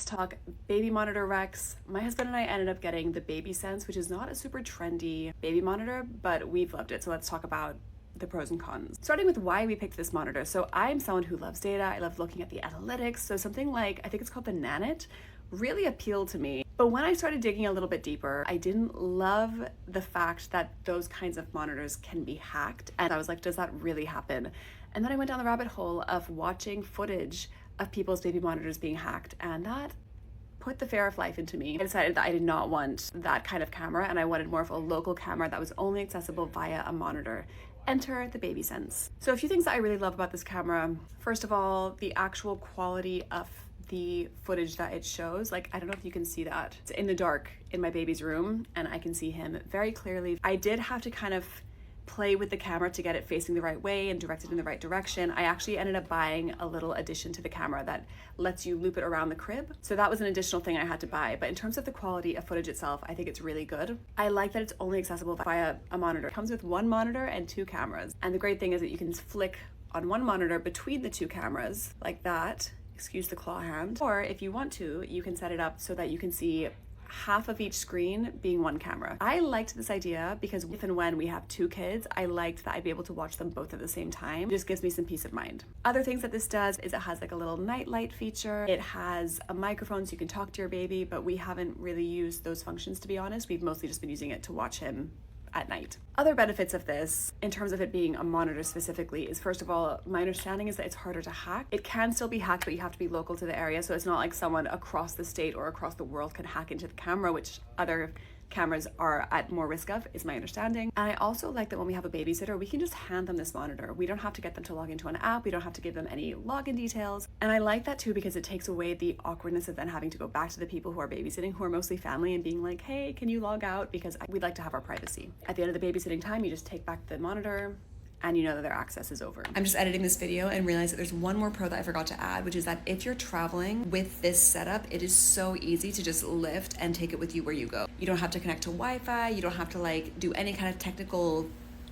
talk baby monitor recs. My husband and I ended up getting the BabySense, which is not a super trendy baby monitor, but we've loved it. So let's talk about the pros and cons. Starting with why we picked this monitor. So I'm someone who loves data. I love looking at the analytics. So something like, I think it's called the Nanit, really appealed to me. But when I started digging a little bit deeper, I didn't love the fact that those kinds of monitors can be hacked. And I was like, does that really happen? And then I went down the rabbit hole of watching footage of people's baby monitors being hacked, and that put the fear of life into me. I decided that I did not want that kind of camera, and I wanted more of a local camera that was only accessible via a monitor. Enter the BabySense. So a few things that I really love about this camera. First of all, the actual quality of the footage that it shows. Like, I don't know if you can see that. It's in the dark in my baby's room, and I can see him very clearly. I did have to kind of play with the camera to get it facing the right way and directed in the right direction. I actually ended up buying a little addition to the camera that lets you loop it around the crib. So that was an additional thing I had to buy. But in terms of the quality of footage itself, I think it's really good. I like that it's only accessible via a monitor. It comes with one monitor and two cameras. And the great thing is that you can flick on one monitor between the two cameras like that. Excuse the claw hand. Or if you want to, you can set it up so that you can see half of each screen being one camera. I liked this idea because if and when we have two kids, I liked that I'd be able to watch them both at the same time. It just gives me some peace of mind. Other things that this does is it has like a little night light feature. It has a microphone so you can talk to your baby, but we haven't really used those functions, to be honest. We've mostly just been using it to watch him at night. Other benefits of this, in terms of it being a monitor specifically, is first of all, my understanding is that it's harder to hack. It can still be hacked, but you have to be local to the area. So it's not like someone across the state or across the world can hack into the camera, which other cameras are at more risk of, is my understanding. And I also like that when we have a babysitter, we can just hand them this monitor. We don't have to get them to log into an app. We don't have to give them any login details. And I like that too, because it takes away the awkwardness of then having to go back to the people who are babysitting, who are mostly family, and being like, hey, can you log out? Because we'd like to have our privacy. At the end of the babysitting time, you just take back the monitor, and you know that their access is over. I'm just editing this video and realized that there's one more pro that I forgot to add, which is that if you're traveling with this setup, it is so easy to just lift and take it with you where you go. You don't have to connect to Wi-Fi. You don't have to like do any kind of technical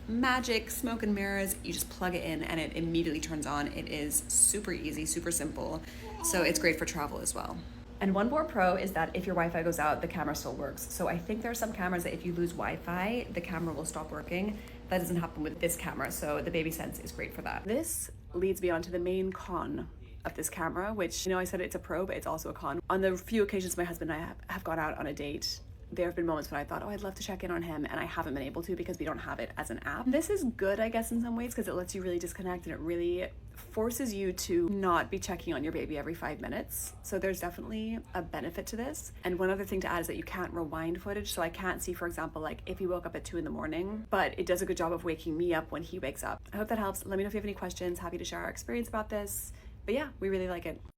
magic, smoke and mirrors. You just plug it in and it immediately turns on. It is super easy, super simple. So it's great for travel as well. And one more pro is that if your Wi-Fi goes out, the camera still works. So I think there are some cameras that if you lose Wi-Fi, the camera will stop working. That doesn't happen with this camera, so the BabySense is great for that. This leads me on to the main con of this camera, which, you know, I said it's a pro, but it's also a con. On the few occasions my husband and I have gone out on a date, there have been moments when I thought, oh, I'd love to check in on him, and I haven't been able to because we don't have it as an app. This is good, I guess, in some ways, because it lets you really disconnect, and it really forces you to not be checking on your baby every 5 minutes. So there's definitely a benefit to this. And one other thing to add is that you can't rewind footage. So I can't see, for example, like if he woke up at 2 in the morning, but it does a good job of waking me up when he wakes up. I hope that helps. Let me know if you have any questions. Happy to share our experience about this. But yeah, we really like it.